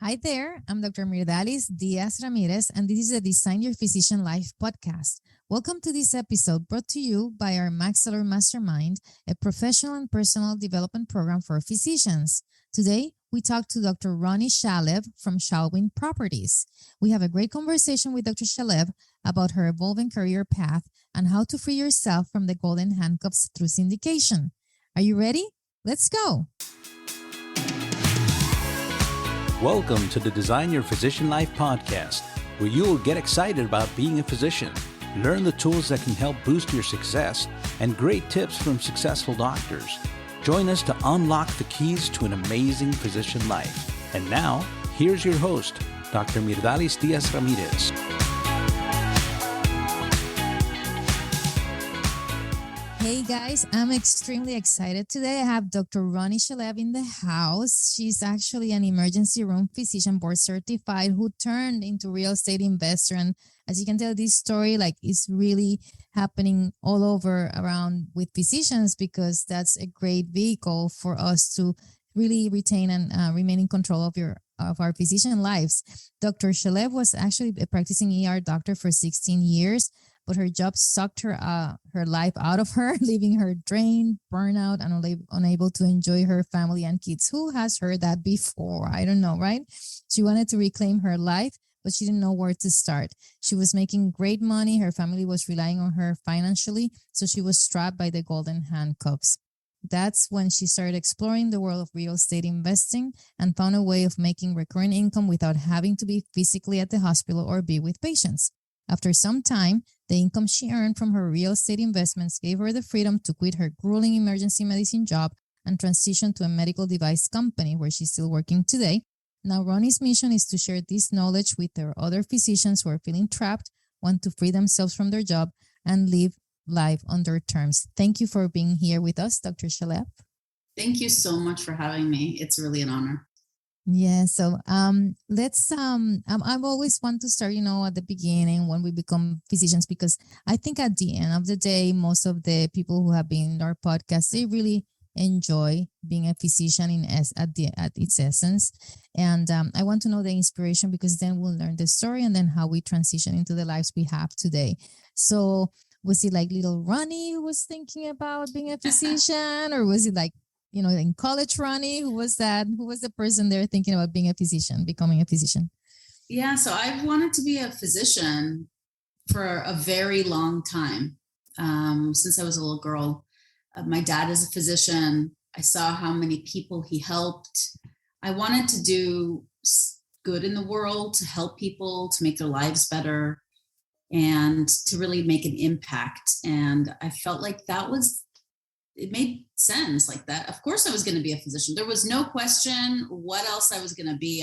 Hi there, I'm Dr. Myrdalis Diaz-Ramirez, and this is the Design Your Physician Life podcast. Welcome to this episode brought to you by our Maxillary Mastermind, a professional and personal development program for physicians. Today, we talk to Dr. Ronnie Shalev from Shalwin Properties. We have a great conversation with Dr. Shalev about her evolving career path and how to free yourself from the golden handcuffs through syndication. Are you ready? Let's go. Welcome to the Design Your Physician Life podcast, where you will get excited about being a physician, learn the tools that can help boost your success, and great tips from successful doctors. Join us to unlock the keys to an amazing physician life. And now, here's your host, Dr. Myrdalis Diaz-Ramirez. Hey guys, I'm extremely excited. Today I have Dr. Ronnie Shalev in the house. She's actually an emergency room physician board certified who turned into real estate investor. And as you can tell, this story is really happening all over around with physicians because that's a great vehicle for us to really retain and remain in control of our physician lives. Dr. Shalev was actually a practicing ER doctor for 16 years. But her job sucked her life out of her, leaving her drained, burnout, and unable to enjoy her family and kids. Who has heard that before? I don't know, right? She wanted to reclaim her life, but she didn't know where to start. She was making great money. Her family was relying on her financially, so she was strapped by the golden handcuffs. That's when she started exploring the world of real estate investing and found a way of making recurring income without having to be physically at the hospital or be with patients. After some time, the income she earned from her real estate investments gave her the freedom to quit her grueling emergency medicine job and transition to a medical device company where she's still working today. Now, Ronnie's mission is to share this knowledge with her other physicians who are feeling trapped, want to free themselves from their job, and live life on their terms. Thank you for being here with us, Dr. Shalev. Thank you so much for having me. It's really an honor. Yeah, so let's I always want to start, at the beginning when we become physicians, because I think at the end of the day, most of the people who have been in our podcast, they really enjoy being a physician at its essence. And I want to know the inspiration, because then we'll learn the story and then how we transition into the lives we have today. So was it like little Ronnie who was thinking about being a physician, or was it like, in college, Ronnie? Who was that? Who was the person there thinking about being a physician, becoming a physician? Yeah, so I've wanted to be a physician for a very long time, since I was a little girl. My dad is a physician. I saw how many people he helped. I wanted to do good in the world, to help people, to make their lives better, and to really make an impact. And I felt like it made sense like that. Of course I was going to be a physician. There was no question what else I was going to be.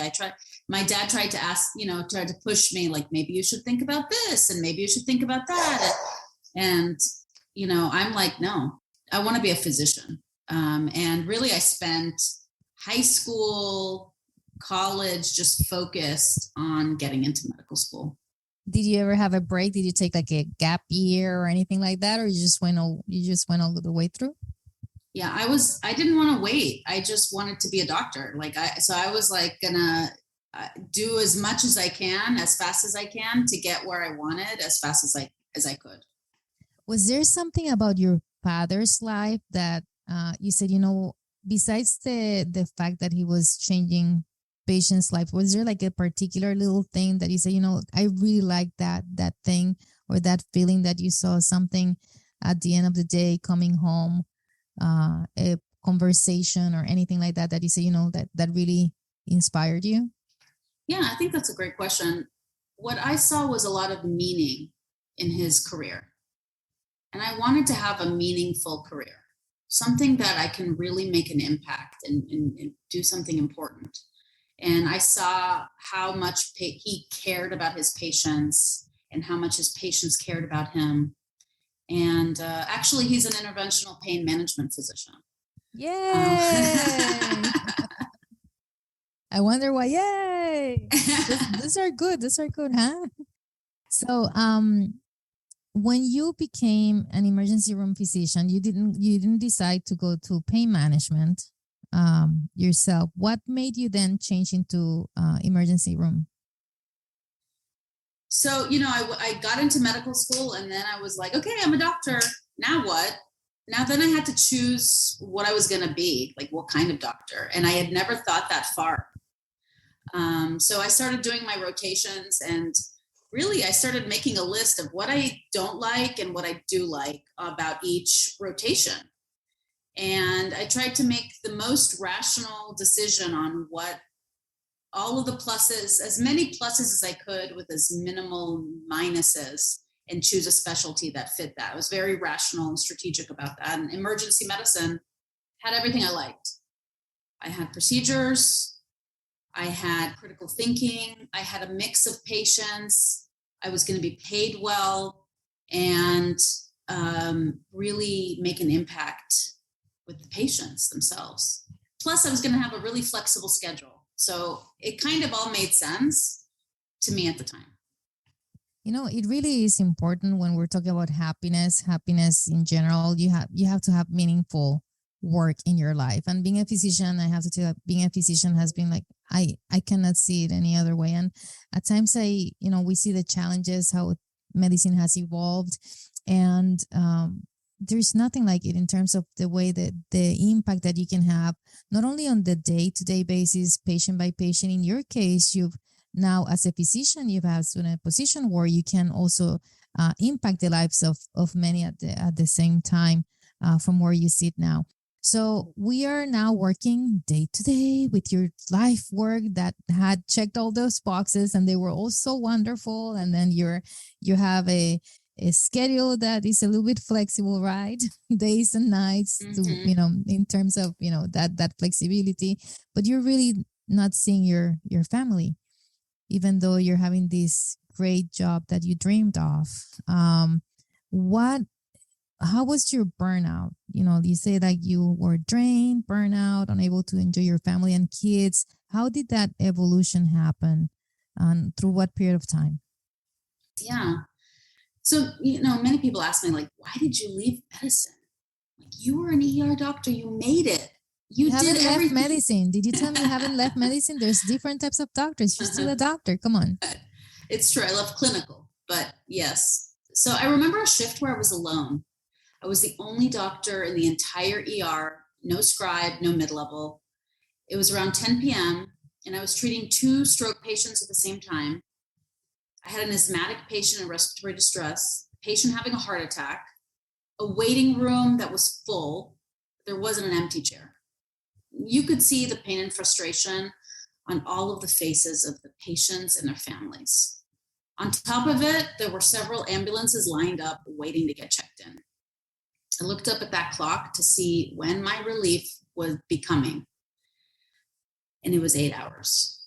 My dad tried to tried to push me, like, maybe you should think about this and maybe you should think about that. And, I'm like, no, I want to be a physician. And really I spent high school, college, just focused on getting into medical school. Did you ever have a break? Did you take like a gap year or anything like that? Or you just went all the way through? Yeah, I didn't want to wait. I just wanted to be a doctor. So I was like gonna do as much as I can, as fast as I can, to get where I wanted as fast as I could. Was there something about your father's life that you said, besides the fact that he was changing patient's life, was there like a particular little thing that you say, I really like that thing, or that feeling that you saw something at the end of the day coming home, a conversation or anything like that you say, that really inspired you? Yeah, I think that's a great question. What I saw was a lot of meaning in his career. And I wanted to have a meaningful career, something that I can really make an impact and do something important. And I saw how much he cared about his patients and how much his patients cared about him. And actually, he's an interventional pain management physician. Yay! I wonder why. Yay! These are good. These are good, huh? So, when you became an emergency room physician, you didn't decide to go to pain management. yourself. What made you then change into emergency room? So, I got into medical school and then I was like, okay, I'm a doctor. Now what? Now then I had to choose what I was going to be, like what kind of doctor. And I had never thought that far. So I started doing my rotations, and really I started making a list of what I don't like and what I do like about each rotation. And I tried to make the most rational decision on what all of the pluses, as many pluses as I could with as minimal minuses, and choose a specialty that fit that. I was very rational and strategic about that. And emergency medicine had everything I liked. I had procedures, I had critical thinking, I had a mix of patients, I was going to be paid well, and really make an impact with the patients themselves. Plus, I was going to have a really flexible schedule. So it kind of all made sense to me at the time. It really is important when we're talking about happiness in general. You have to have meaningful work in your life. And being a physician, I have to tell you, being a physician has been like, I cannot see it any other way. And at times we see the challenges, how medicine has evolved, and there's nothing like it in terms of the way that the impact that you can have, not only on the day-to-day basis, patient by patient. In your case, you've now, as a physician, you've had in a position where you can also impact the lives of many at the same time from where you sit now. So we are now working day to day with your life work that had checked all those boxes, and they were all so wonderful. And then you have a schedule that is a little bit flexible, right? Days and nights, to, in terms of, that flexibility, but you're really not seeing your family, even though you're having this great job that you dreamed of. How was your burnout? You say that you were drained, burnout, unable to enjoy your family and kids. How did that evolution happen, and through what period of time? Yeah. So, many people ask me, like, why did you leave medicine? Like, you were an ER doctor. You made it. You haven't did left everything. medicine. Did you tell me you haven't left medicine? There's different types of doctors. You're still a doctor. Come on. It's true. I left clinical, but yes. So I remember a shift where I was alone. I was the only doctor in the entire ER, no scribe, no mid-level. It was around 10 p.m. and I was treating 2 stroke patients at the same time. I had an asthmatic patient in respiratory distress, a patient having a heart attack, a waiting room that was full. There wasn't an empty chair. You could see the pain and frustration on all of the faces of the patients and their families. On top of it, there were several ambulances lined up waiting to get checked in. I looked up at that clock to see when my relief would be coming, and it was 8 hours.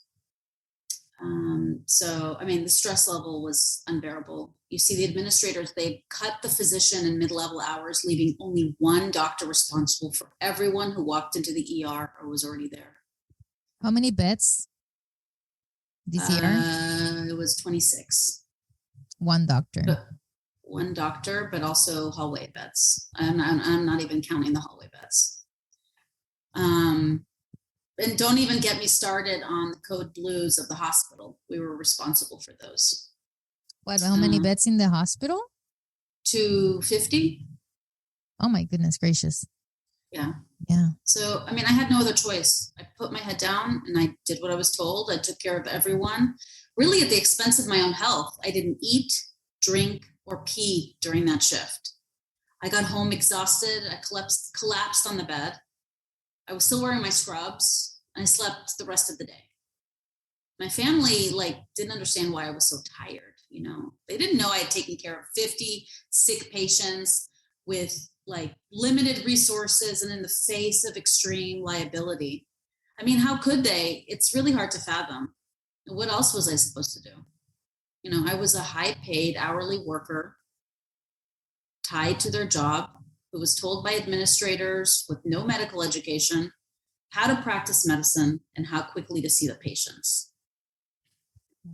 The stress level was unbearable. You see, the administrators, they cut the physician and mid-level hours, leaving only one doctor responsible for everyone who walked into the ER or was already there. How many beds this ER? It was 26. One doctor. One doctor, but also hallway beds. I'm not even counting the hallway beds. And don't even get me started on the code blues of the hospital. We were responsible for those. What? How many beds in the hospital? 250. Oh my goodness gracious. Yeah. Yeah. So, I had no other choice. I put my head down and I did what I was told. I took care of everyone, really at the expense of my own health. I didn't eat, drink, or pee during that shift. I got home exhausted. I collapsed on the bed. I was still wearing my scrubs, and I slept the rest of the day. My family didn't understand why I was so tired. They didn't know I had taken care of 50 sick patients with limited resources and in the face of extreme liability. How could they? It's really hard to fathom. What else was I supposed to do? I was a high-paid hourly worker tied to their job, who was told by administrators with no medical education how to practice medicine and how quickly to see the patients.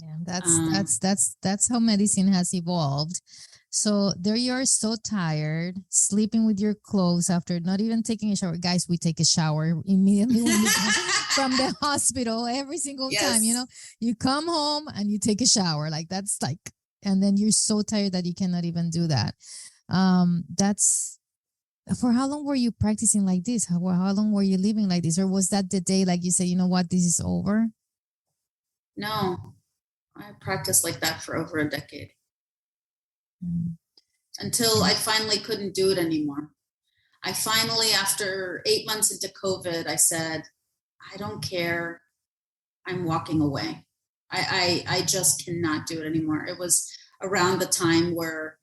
Yeah, that's how medicine has evolved. So there you are, so tired, sleeping with your clothes after not even taking a shower. Guys, we take a shower immediately when we come from the hospital every single time. Yes. You come home and you take a shower. Like that's like, and then you're so tired that you cannot even do that. That's for how long were you practicing like this? How long were you living like this? Or was that the day, like you said, you know what, this is over? No, I practiced like that for over a decade Mm. until I finally couldn't do it anymore. I finally, after 8 months into COVID, I said, I don't care. I'm walking away. I just cannot do it anymore. It was around the time where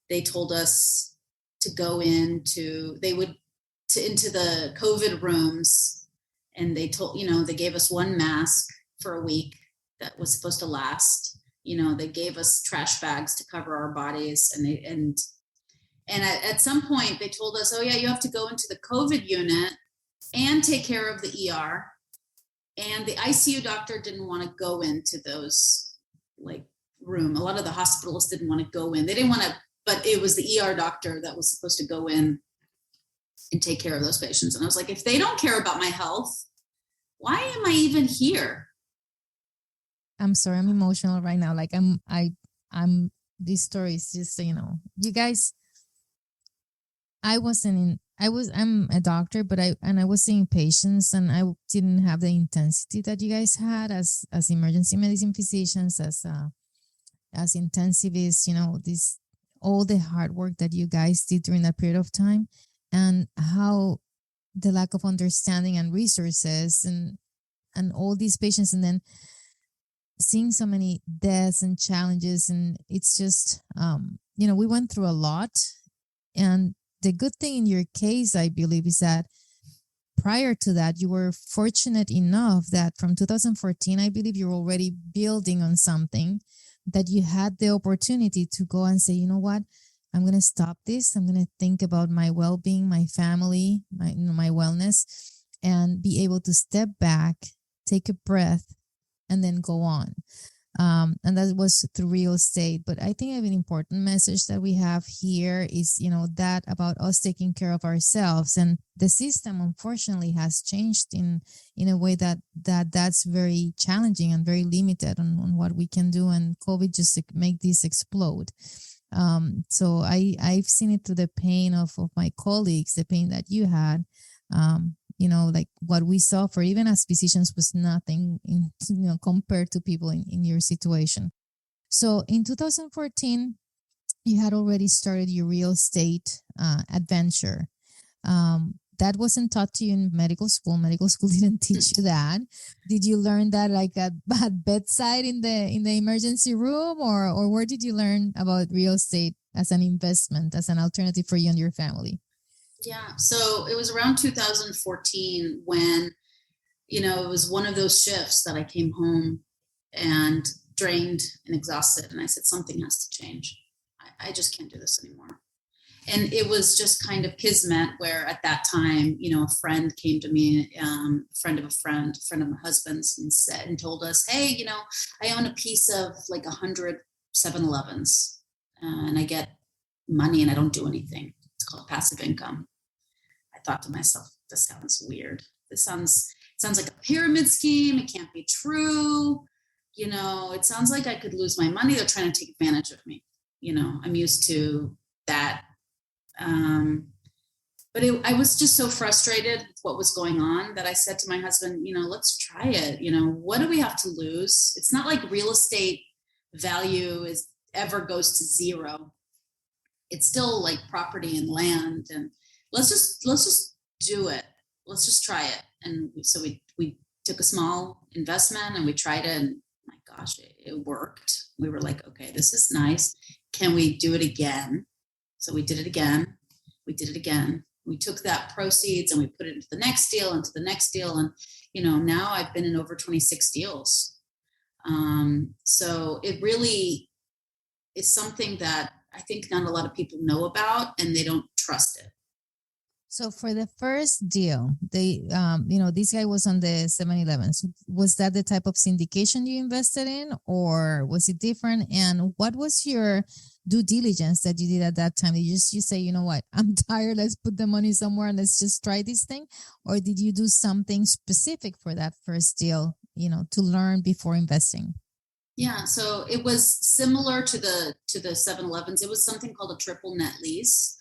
they told us to go into the COVID rooms, and they told, they gave us one mask for a week that was supposed to last. They gave us trash bags to cover our bodies, and at some point they told us, oh yeah, you have to go into the COVID unit and take care of the ER. And the ICU doctor didn't want to go into those room. A lot of the hospitalists didn't want to go in. They didn't want to, but it was the ER doctor that was supposed to go in and take care of those patients. And I was like, if they don't care about my health, why am I even here? I'm sorry, I'm emotional right now. Like this story is just so you guys, I'm a doctor, but I was seeing patients, and I didn't have the intensity that you guys had as emergency medicine physicians, as intensivists, this all the hard work that you guys did during that period of time, and how the lack of understanding and resources and all these patients, and then seeing so many deaths and challenges, and it's just we went through a lot. And the good thing in your case, I believe, is that prior to that, you were fortunate enough that from 2014, I believe you're already building on something, that you had the opportunity to go and say, you know what, I'm going to stop this. I'm going to think about my well-being, my family, my wellness, and be able to step back, take a breath, and then go on. And that was through real estate. But I think an important message that we have here is, that about us taking care of ourselves. And the system, unfortunately, has changed in a way that's very challenging and very limited on what we can do. And COVID just make this explode. So I've seen it through the pain of my colleagues, the pain that you had. Like what we suffer, even as physicians, was nothing compared to people in your situation. So in 2014, you had already started your real estate adventure. That wasn't taught to you in medical school. Medical school didn't teach you that. Did you learn that at bedside in the emergency room, or where did you learn about real estate as an investment, as an alternative for you and your family? Yeah. So it was around 2014 when, it was one of those shifts that I came home and drained and exhausted. And I said, something has to change. I just can't do this anymore. And it was just kind of kismet, where at that time, a friend came to me, friend of my husband's, and told us, hey, I own a piece of like 100 7-Elevens, and I get money and I don't do anything. It's called passive income. I thought to myself, this sounds weird. This sounds like a pyramid scheme. It can't be true. It sounds like I could lose my money. They're trying to take advantage of me. I'm used to that. But I was just so frustrated with what was going on that I said to my husband, let's try it. What do we have to lose? It's not like real estate value ever goes to zero. It's still like property and land, and let's just do it. Let's just try it. And so we took a small investment and we tried it, and my gosh, it worked. We were like, okay, this is nice. Can we do it again? So we did it again. We did it again. We took that proceeds and we put it into the next deal, into the next deal. And, now I've been in over 26 deals. So it really is something that I think not a lot of people know about, and they don't trust it. So for the first deal, this guy was on the 7-Eleven. So was that the type of syndication you invested in, or was it different? And what was your due diligence that you did at that time? Did you say, you know what, I'm tired, let's put the money somewhere and let's just try this thing? Or did you do something specific for that first deal, to learn before investing? Yeah, so it was similar to the 7-Elevens. It was something called a triple net lease,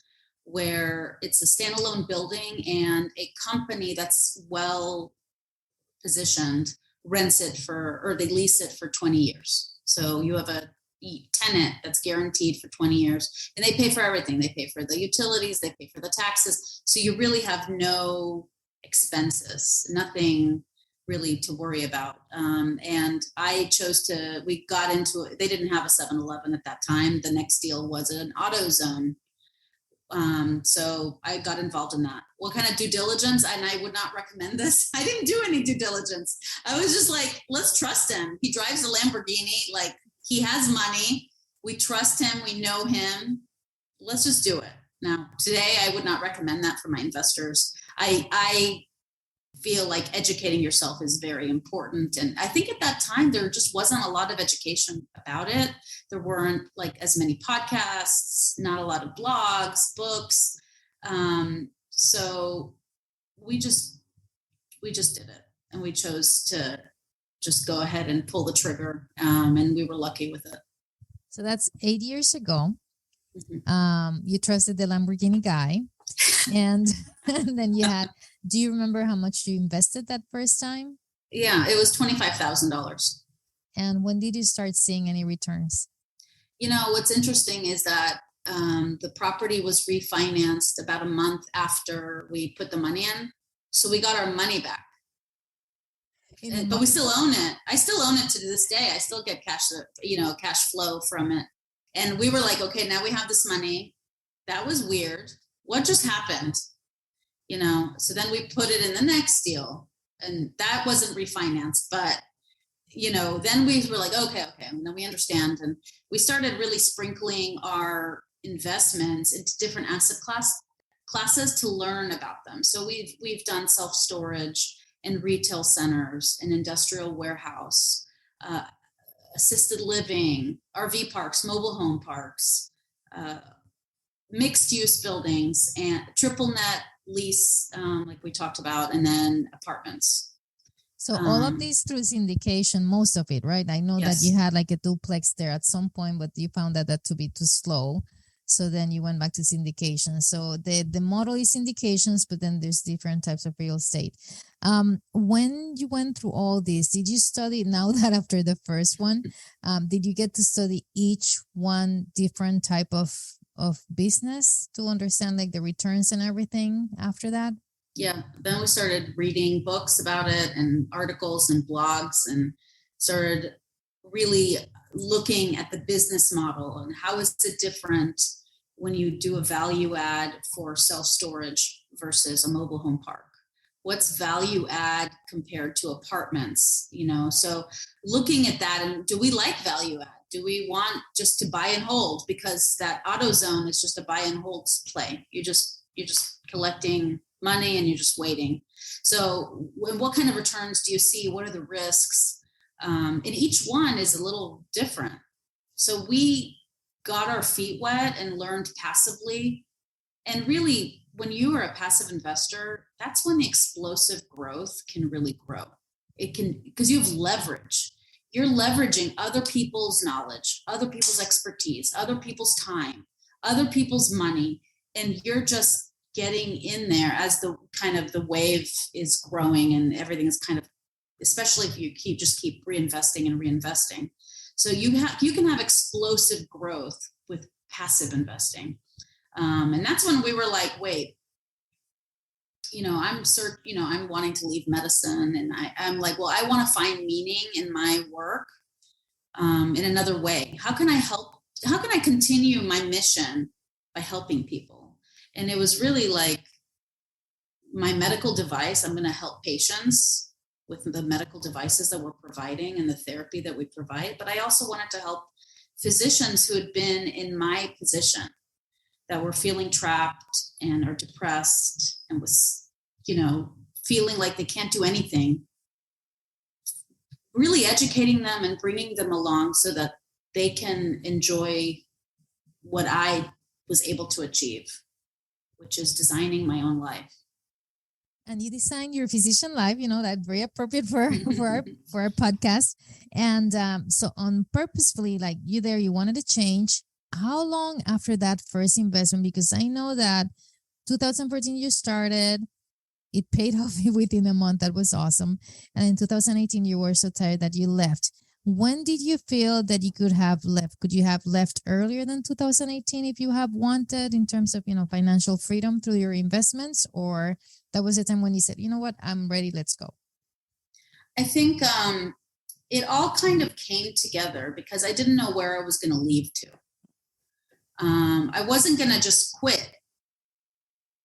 where it's a standalone building and a company that's well positioned rents it or they lease it for 20 years. So you have a tenant that's guaranteed for 20 years, and they pay for everything. They pay for the utilities, they pay for the taxes. So you really have no expenses, nothing really to worry about. And I we got into it. They didn't have a 7-Eleven at that time. The next deal was an AutoZone. So I got involved in that. What kind of due diligence? And I would not recommend this. I didn't do any due diligence. I was just like, let's trust him. He drives a Lamborghini. Like, he has money. We trust him. We know him. Let's just do it. Now, today, I would not recommend that for my investors. I feel like educating yourself is very important. And I think at that time, there just wasn't a lot of education about it. There weren't like as many podcasts, not a lot of blogs, books. So we just did it, and we chose to just go ahead and pull the trigger. And we were lucky with it. So that's 8 years ago. Mm-hmm. You trusted the Lamborghini guy, and then do you remember how much you invested that first time? Yeah, it was $25,000. And when did you start seeing any returns? What's interesting is that the property was refinanced about a month after we put the money in. So we got our money back. But we still own it. I still own it to this day. I still get cash flow from it. And we were like, okay, now we have this money. That was weird. What just happened? So then we put it in the next deal, and that wasn't refinanced, but then we were like, okay, and then we understand. And we started really sprinkling our investments into different asset classes to learn about them. So we've done self-storage and retail centers and industrial warehouse, assisted living, RV parks, mobile home parks, mixed use buildings, and triple net lease, like we talked about, and then apartments. So all of these through syndication, most of it, right? I know yes. that you had like a duplex there at some point, but you found that to be too slow. So then you went back to syndication. So the model is syndications, but then there's different types of real estate. When you went through all this, did you study, now that after the first one, did you get to study each one different type of business to understand like the returns and everything after that? Yeah. Then we started reading books about it and articles and blogs, and started really looking at the business model and how is it different when you do a value add for self-storage versus a mobile home park. What's value add compared to apartments? So looking at that, and do we like value add? Do we want just to buy and hold? Because that AutoZone is just a buy and hold play. You're just collecting money and you're just waiting. So what kind of returns do you see? What are the risks? And each one is a little different. So we got our feet wet and learned passively. And really, when you are a passive investor, that's when the explosive growth can really grow. It can, because you have leverage. You're leveraging other people's knowledge, other people's expertise, other people's time, other people's money, and you're just getting in there as the kind of the wave is growing and everything is kind of, especially if you keep reinvesting and reinvesting. So you can have explosive growth with passive investing. And that's when we were like, wait, I'm wanting to leave medicine, and I'm like, well, I want to find meaning in my work in another way. How can I help? How can I continue my mission by helping people? And it was really like my medical device. I'm going to help patients with the medical devices that we're providing and the therapy that we provide. But I also wanted to help physicians who had been in my position. that were feeling trapped and are depressed and was, feeling like they can't do anything, really educating them and bringing them along so that they can enjoy what I was able to achieve, which is designing my own life. And you designed your physician life, that's very appropriate for for our podcast. And so on purposefully, like you wanted to change. How long after that first investment? Because I know that 2014 you started, it paid off within a month. That was awesome. And in 2018 you were so tired that you left. When did you feel that you could have left? Could you have left earlier than 2018 if you have wanted, in terms of, financial freedom through your investments? Or that was a time when you said, you know what, I'm ready, let's go? I think it all kind of came together because I didn't know where I was going to leave to. I wasn't going to just quit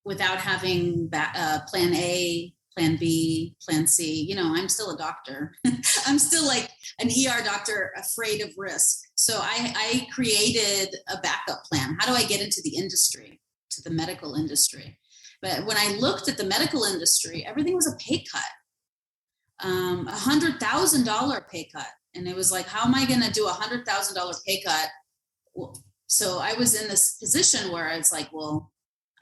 without having plan A, plan B, plan C. I'm still a doctor. I'm still like an ER doctor, afraid of risk. So I created a backup plan. How do I get into the industry, to the medical industry? But when I looked at the medical industry, everything was a pay cut, $100,000 pay cut. And it was like, how am I going to do $100,000 pay cut? So I was in this position where I was like, well,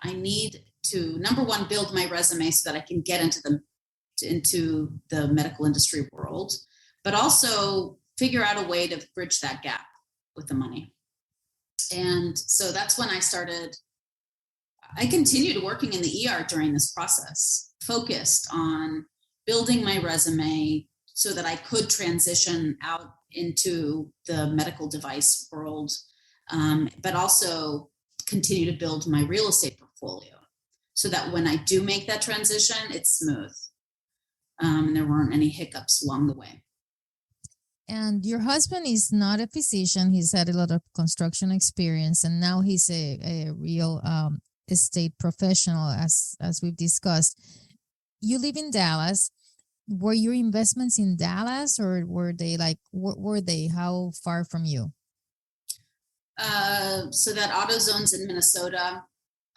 I need to, number one, build my resume so that I can get into the medical industry world, but also figure out a way to bridge that gap with the money. And so that's when I continued working in the ER during this process, focused on building my resume so that I could transition out into the medical device world, but also continue to build my real estate portfolio so that when I do make that transition, it's smooth. And there weren't any hiccups along the way. And your husband is not a physician. He's had a lot of construction experience, and now he's a real estate professional, as we've discussed. You live in Dallas. Were your investments in Dallas, or were they how far from you? So that AutoZone's in Minnesota.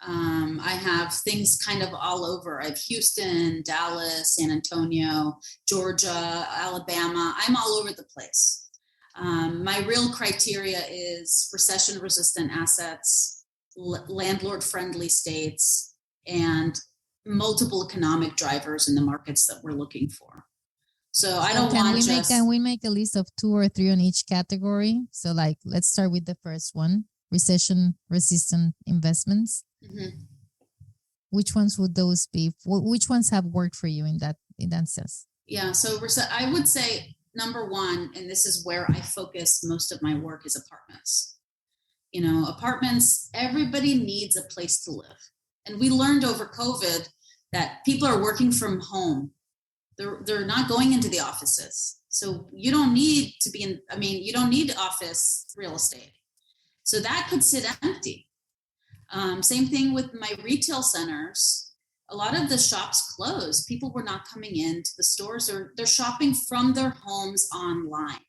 I have things kind of all over. I have Houston, Dallas, San Antonio, Georgia, Alabama. I'm all over the place. My real criteria is recession-resistant assets, landlord-friendly states, and multiple economic drivers in the markets that we're looking for. So I don't want just... Can we make a list of 2 or 3 on each category? So let's start with the first one, recession-resistant investments. Mm-hmm. Which ones would those be? Which ones have worked for you in that sense? Yeah, so I would say number one, and this is where I focus most of my work, is apartments. Apartments, everybody needs a place to live. And we learned over COVID that people are working from home. They're not going into the offices. So you don't need to be you don't need office real estate. So that could sit empty. Same thing with my retail centers. A lot of the shops closed. People were not coming into the stores, or they're shopping from their homes online.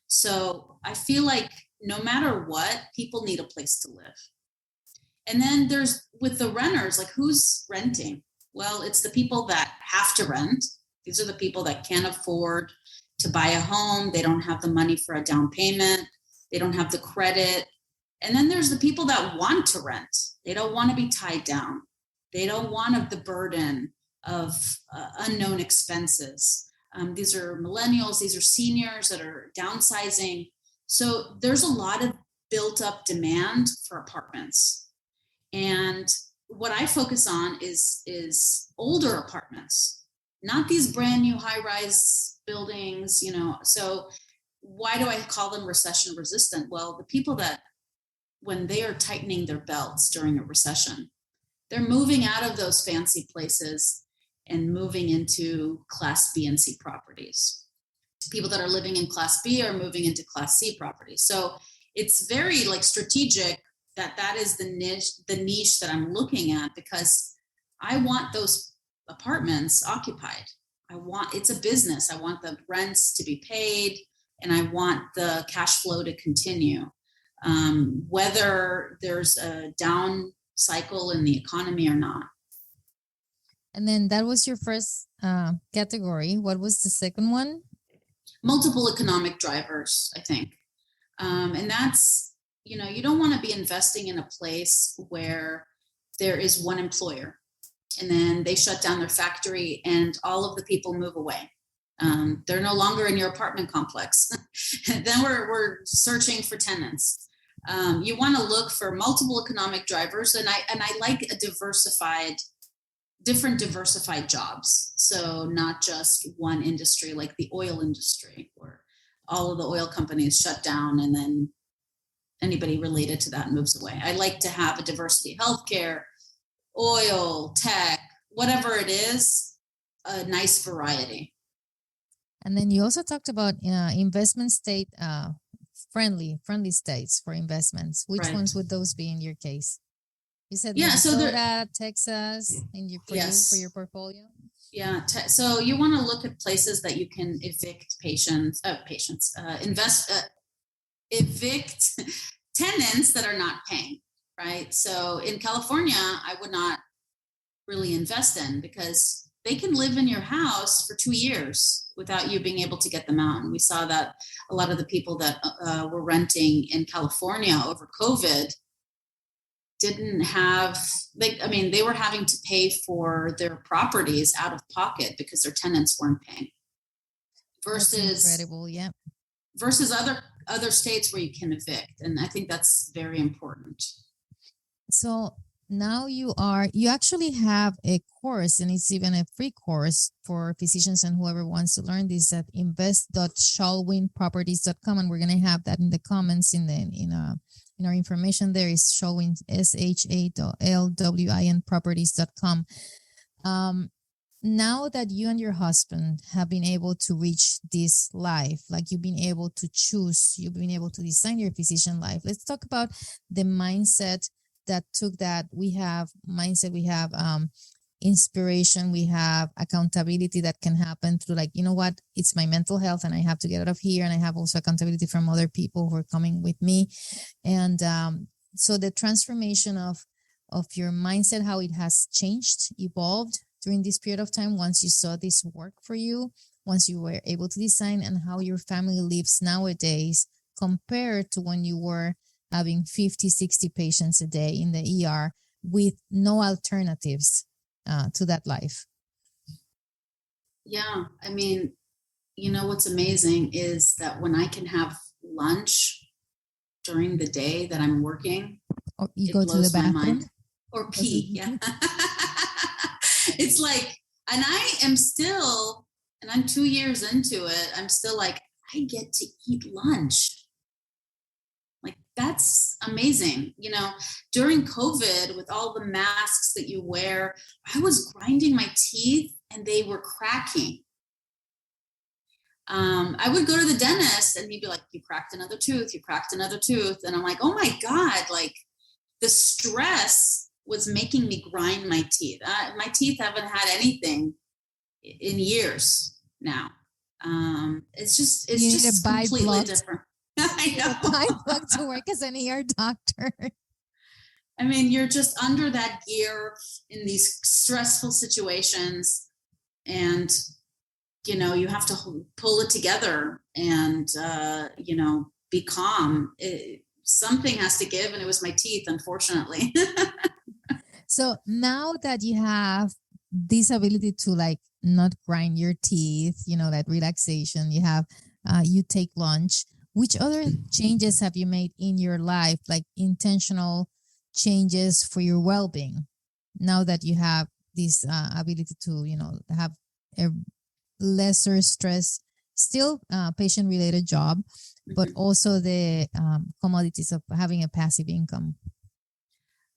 So I feel like no matter what, people need a place to live. And then there's with the renters, like who's renting? Well, it's the people that have to rent. These are the people that can't afford to buy a home. They don't have the money for a down payment. They don't have the credit. And then there's the people that want to rent. They don't want to be tied down. They don't want the burden of unknown expenses. These are millennials. These are seniors that are downsizing. So there's a lot of built up demand for apartments. And what I focus on is older apartments, not these brand new high-rise buildings, So why do I call them recession resistant? Well, the people that, when they are tightening their belts during a recession, they're moving out of those fancy places and moving into Class B and C properties. People that are living in Class B are moving into Class C properties. So it's very strategic that is the niche that I'm looking at, because I want those apartments occupied. It's a business. I want the rents to be paid, and I want the cash flow to continue. whether there's a down cycle in the economy or not. And then that was your first category. What was the second one? Multiple economic drivers, I think. And that's, you don't want to be investing in a place where there is one employer and then they shut down their factory and all of the people move away. They're no longer in your apartment complex. Then we're searching for tenants. You want to look for multiple economic drivers, and I like a different diversified jobs. So not just one industry, like the oil industry, where all of the oil companies shut down and then anybody related to that moves away. I like to have a diversity: healthcare, oil, tech, whatever it is, a nice variety. And then you also talked about investment state friendly states for investments. Which ones would those be in your case? You said Minnesota, Texas, for your portfolio. Yeah. So you want to look at places that you can evict evict tenants that are not paying. Right. So in California, I would not really invest in, because they can live in your house for 2 years without you being able to get them out. And we saw that a lot of the people that were renting in California over COVID didn't have, they were having to pay for their properties out of pocket because their tenants weren't paying. That's incredible, yeah. Versus other states where you can evict. And I think that's very important. So now you actually have a course, and it's even a free course for physicians and whoever wants to learn this at invest.shalwinproperties.com. And we're going to have that in the comments in our information. There is Shalwin, SHALWIN properties.com. Now that you and your husband have been able to reach this life, like you've been able to choose, you've been able to design your physician life. Let's talk about the mindset that took that. We have mindset, we have inspiration, we have accountability that can happen through, like, you know what, it's my mental health and I have to get out of here. And I have also accountability from other people who are coming with me. And so the transformation of your mindset, how it has changed, evolved during this period of time, once you saw this work for you, once you were able to design, and how your family lives nowadays compared to when you were having 50, 60 patients a day in the ER with no alternatives to that life. Yeah. I mean, what's amazing is that when I can have lunch during the day that I'm working, or you go to the bathroom or pee. Yeah. It's like, and I am still, and I'm 2 years into it, I'm still like, I get to eat lunch. That's amazing. During COVID, with all the masks that you wear, I was grinding my teeth and they were cracking. I would go to the dentist and he'd be like, you cracked another tooth. And I'm like, oh my God, like the stress was making me grind my teeth. My teeth haven't had anything in years now. It's just completely different. I know. I want to work as an ER doctor. I mean, you're just under that gear in these stressful situations, and you have to pull it together and be calm. Something has to give, and it was my teeth, unfortunately. So now that you have this ability to not grind your teeth, that relaxation, you take lunch. Which other changes have you made in your life, like intentional changes for your well-being, now that you have this ability to, have a lesser stress, still patient-related job, but also the commodities of having a passive income?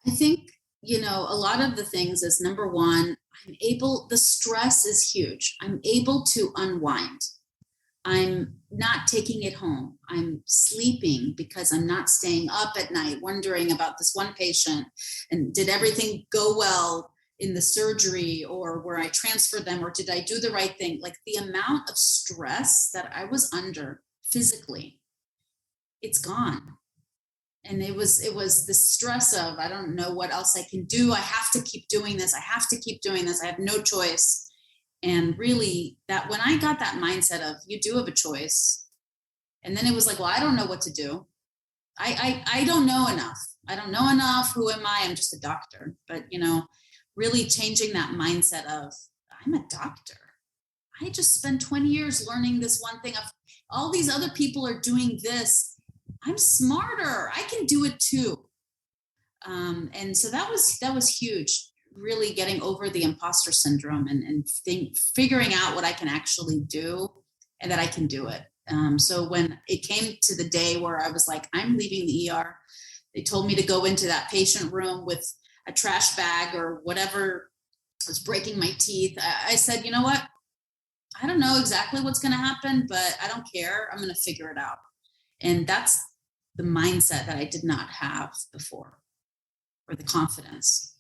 I think, a lot of the things is, number one, the stress is huge. I'm able to unwind. I'm not taking it home. I'm sleeping because I'm not staying up at night wondering about this one patient and did everything go well in the surgery or where I transferred them, or did I do the right thing? Like the amount of stress that I was under physically, it's gone. And it was the stress of, I don't know what else I can do. I have to keep doing this. I have to keep doing this. I have no choice. And really, that when I got that mindset of you do have a choice, and then it was like, well, I don't know what to do. I don't know enough. I don't know enough. Who am I? I'm just a doctor. But, really changing that mindset of, I'm a doctor. I just spent 20 years learning this one thing. Of all these other people are doing this. I'm smarter. I can do it too. And so that was huge. Really getting over the imposter syndrome and figuring out what I can actually do and that I can do it. So when it came to the day where I was like, I'm leaving the ER, they told me to go into that patient room with a trash bag or whatever was breaking my teeth. I said, you know what? I don't know exactly what's going to happen, but I don't care. I'm going to figure it out. And that's the mindset that I did not have before, or the confidence.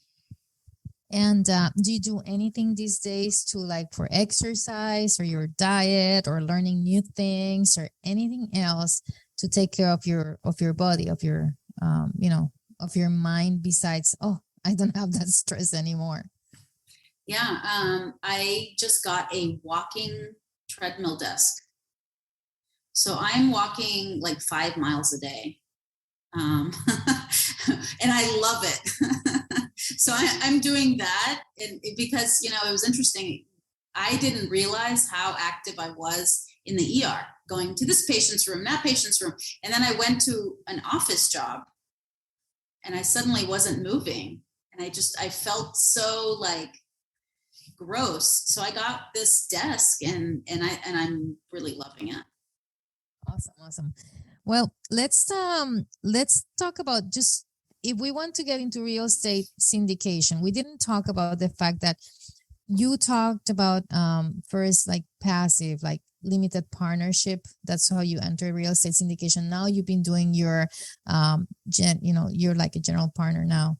And do you do anything these days to for exercise or your diet or learning new things or anything else to take care of your body, of your of your mind besides, oh, I don't have that stress anymore? Yeah, I just got a walking treadmill desk. So I'm walking 5 miles a day. And I love it. So I'm doing that. And because, it was interesting. I didn't realize how active I was in the ER, going to this patient's room, that patient's room. And then I went to an office job and I suddenly wasn't moving. And I felt so gross. So I got this desk and I'm really loving it. Awesome. Well, let's talk about, just if we want to get into real estate syndication. We didn't talk about the fact that you talked about first passive, limited partnership. That's how you enter real estate syndication. Now you've been doing your you're like a general partner now.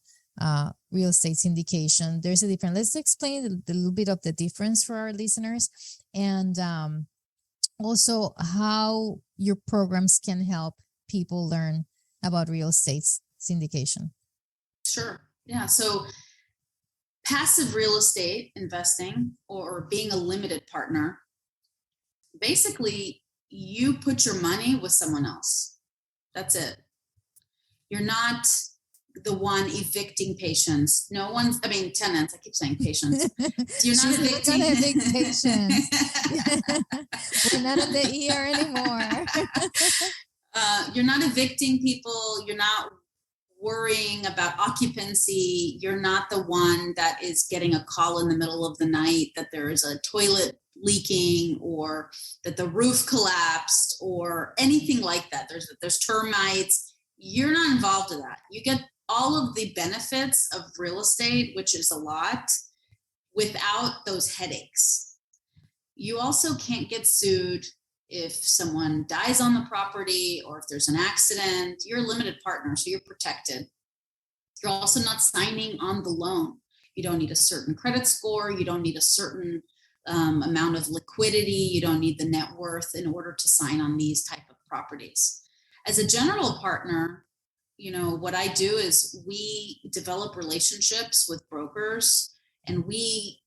Real estate syndication. There's a difference. Let's explain a little bit of the difference for our listeners, and also how your programs can help people learn about real estate syndication. Sure. Yeah. So passive real estate investing, or being a limited partner, basically you put your money with someone else. That's it. You're not the one evicting patients. Tenants. I keep saying patients. You're not evicting patients. We're not in the ER anymore. You're not evicting people. You're not worrying about occupancy. You're not the one that is getting a call in the middle of the night that there is a toilet leaking or that the roof collapsed or anything like that. There's termites. You're not involved in that. You get all of the benefits of real estate, which is a lot, without those headaches. You also can't get sued if someone dies on the property or if there's an accident. You're a limited partner, so you're protected. You're also not signing on the loan. You don't need a certain credit score. You don't need a certain amount of liquidity. You don't need the net worth in order to sign on these type of properties. As a general partner, what I do is we develop relationships with brokers and we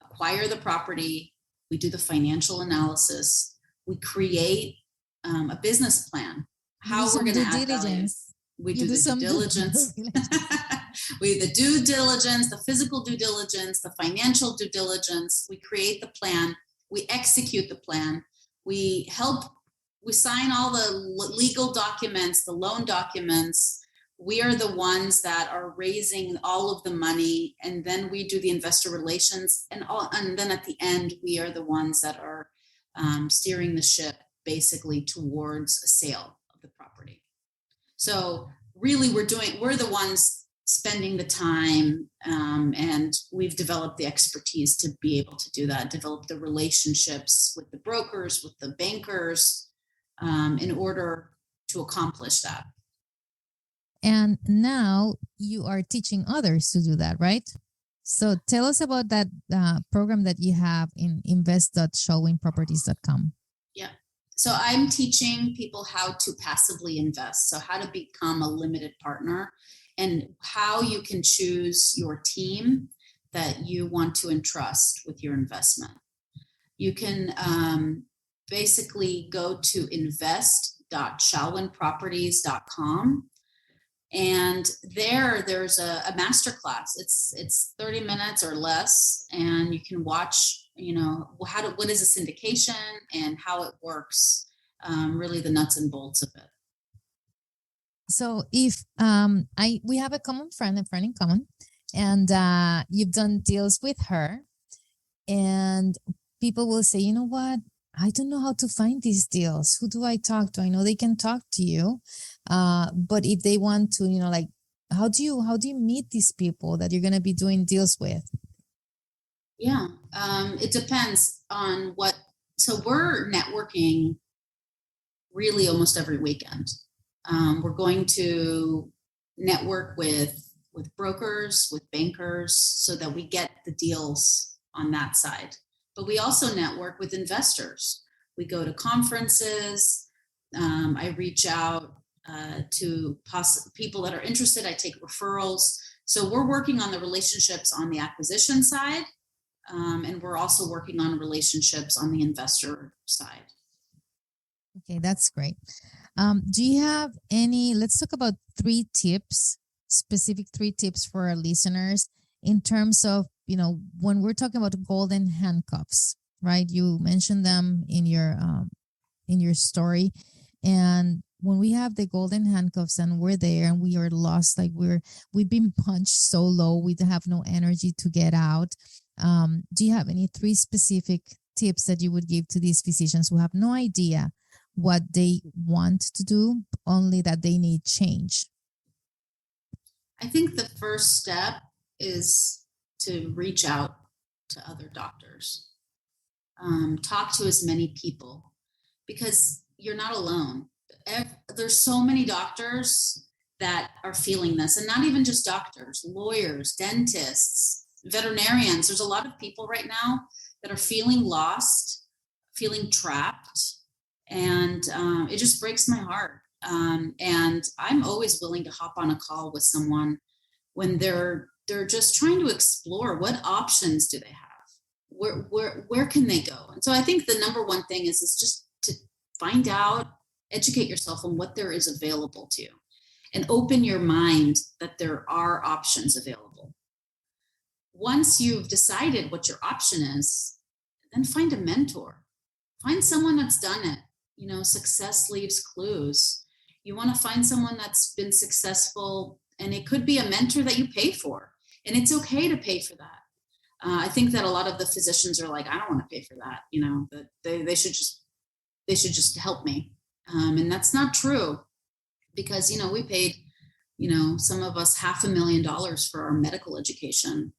acquire the property. We do the financial analysis. We create a business plan, how we're going to add value. We do the due diligence. We do the due diligence, the physical due diligence, the financial due diligence. We create the plan. We execute the plan. We sign all the legal documents, the loan documents. We are the ones that are raising all of the money, and then we do the investor relations, and then at the end, we are the ones that are steering the ship basically towards a sale of the property. So really, we're the ones spending the time, and we've developed the expertise to be able to do that, develop the relationships with the brokers, with the bankers, in order to accomplish that. And now you are teaching others to do that, right? So tell us about that program that you have in invest.shalwinproperties.com. Yeah. So I'm teaching people how to passively invest. So how to become a limited partner and how you can choose your team that you want to entrust with your investment. You can basically go to invest.shalwinproperties.com. And there's a masterclass. It's 30 minutes or less, and you can watch, what is a syndication and how it works, really the nuts and bolts of it. So if we have a friend in common, and you've done deals with her, and people will say, you know what? I don't know how to find these deals. Who do I talk to? I know they can talk to you, but if they want to, how do you meet these people that you're going to be doing deals with? Yeah, it depends on what. So we're networking really almost every weekend. We're going to network with brokers, with bankers, so that we get the deals on that side. But we also network with investors. We go to conferences. I reach out to people that are interested. I take referrals. So we're working on the relationships on the acquisition side, and we're also working on relationships on the investor side. Okay, that's great. Do you have let's talk about specific three tips for our listeners in terms of, when we're talking about golden handcuffs, right? You mentioned them in your story. And when we have the golden handcuffs and we're there and we are lost, like we've been punched so low, we have no energy to get out. Do you have any three specific tips that you would give to these physicians who have no idea what they want to do, only that they need change? I think the first step is to reach out to other doctors. Talk to as many people, because you're not alone. There's so many doctors that are feeling this, and not even just doctors, lawyers, dentists, veterinarians. There's a lot of people right now that are feeling lost, feeling trapped, and it just breaks my heart. And I'm always willing to hop on a call with someone when they're just trying to explore what options do they have, where can they go. And so I think the number one thing is just to find out, educate yourself on what there is available to you, and open your mind that there are options available. Once you've decided what your option is, then find a mentor. Find someone that's done it. Success leaves clues. You want to find someone that's been successful, and it could be a mentor that you pay for, and it's okay to pay for that. I think that a lot of the physicians are like, I don't want to pay for that. That they should just help me. And that's not true, because, we paid, some of us $500,000 for our medical education.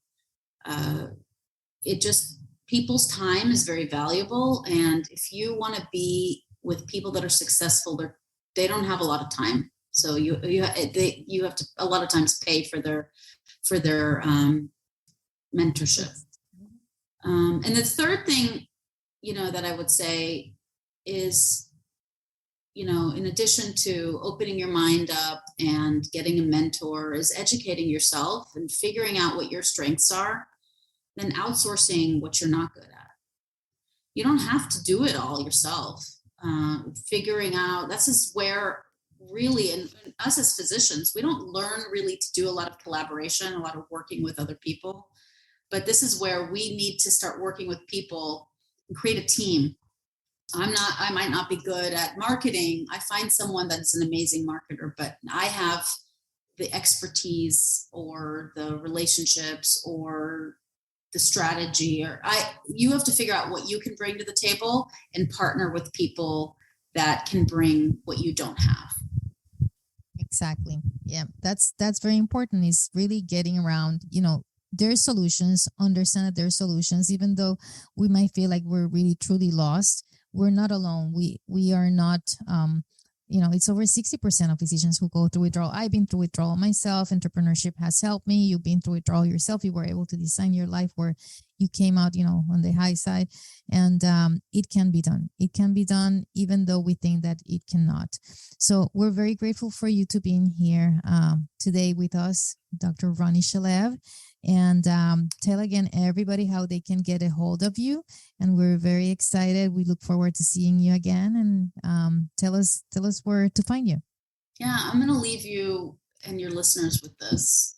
People's time is very valuable. And if you want to be with people that are successful, they don't have a lot of time. So you have to a lot of times pay for their mentorship. And the third thing, that I would say is, in addition to opening your mind up and getting a mentor, is educating yourself and figuring out what your strengths are, then outsourcing what you're not good at. You don't have to do it all yourself. Figuring out, this is where really, and us as physicians, we don't learn really to do a lot of collaboration, a lot of working with other people. But this is where we need to start working with people and create a team. I might not be good at marketing. I find someone that's an amazing marketer, but I have the expertise or the relationships or the strategy, you have to figure out what you can bring to the table and partner with people that can bring what you don't have. Exactly. Yeah, that's very important, is really getting around, their solutions, understand that there are solutions, even though we might feel like we're really truly lost. We're not alone. We are not, it's over 60% of physicians who go through withdrawal. I've been through withdrawal myself. Entrepreneurship has helped me. You've been through withdrawal yourself. You were able to design your life where you came out, on the high side, and it can be done. It can be done, even though we think that it cannot. So we're very grateful for you to being here today with us, Dr. Ronnie Shalev, and tell again everybody how they can get a hold of you. And we're very excited. We look forward to seeing you again, and tell us where to find you. Yeah, I'm going to leave you and your listeners with this.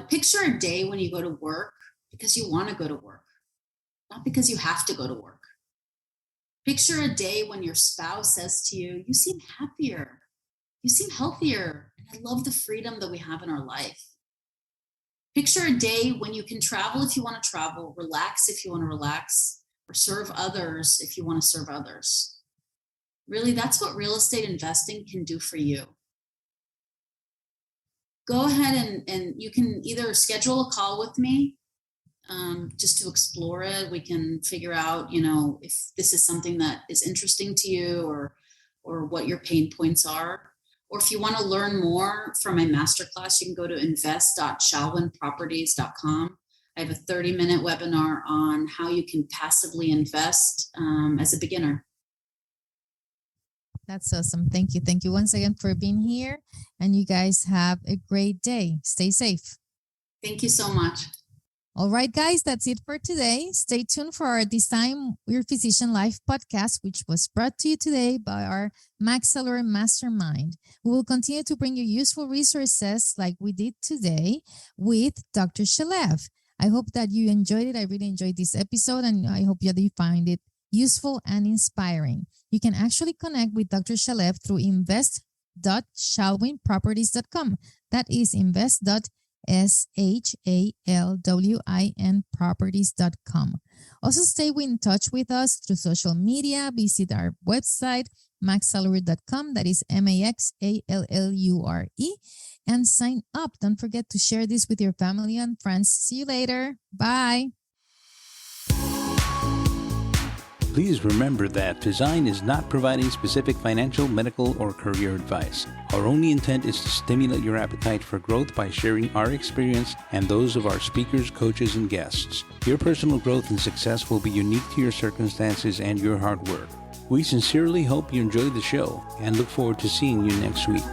Picture a day when you go to work because you want to go to work, not because you have to go to work. Picture a day when your spouse says to you, you seem happier, you seem healthier, and I love the freedom that we have in our life. Picture a day when you can travel if you want to travel, relax if you want to relax, or serve others if you want to serve others. Really, that's what real estate investing can do for you. Go ahead and you can either schedule a call with me just to explore it. We can figure out, if this is something that is interesting to you or what your pain points are. Or if you want to learn more from my masterclass, you can go to invest.shalwinproperties.com. I have a 30-minute webinar on how you can passively invest as a beginner. That's awesome. Thank you. Thank you once again for being here. And you guys have a great day. Stay safe. Thank you so much. All right, guys, that's it for today. Stay tuned for our Design Your Physician Life podcast, which was brought to you today by our Max Salary Mastermind. We will continue to bring you useful resources like we did today with Dr. Shalev. I hope that you enjoyed it. I really enjoyed this episode, and I hope you find it useful and inspiring. You can actually connect with Dr. Shalev through invest.shalwinproperties.com. That is invest.shalwin properties.com. Also, stay in touch with us through social media. Visit our website, maxsalary.com. That is MAXALLURE. And sign up. Don't forget to share this with your family and friends. See you later. Bye. Please remember that Design is not providing specific financial, medical, or career advice. Our only intent is to stimulate your appetite for growth by sharing our experience and those of our speakers, coaches, and guests. Your personal growth and success will be unique to your circumstances and your hard work. We sincerely hope you enjoyed the show and look forward to seeing you next week.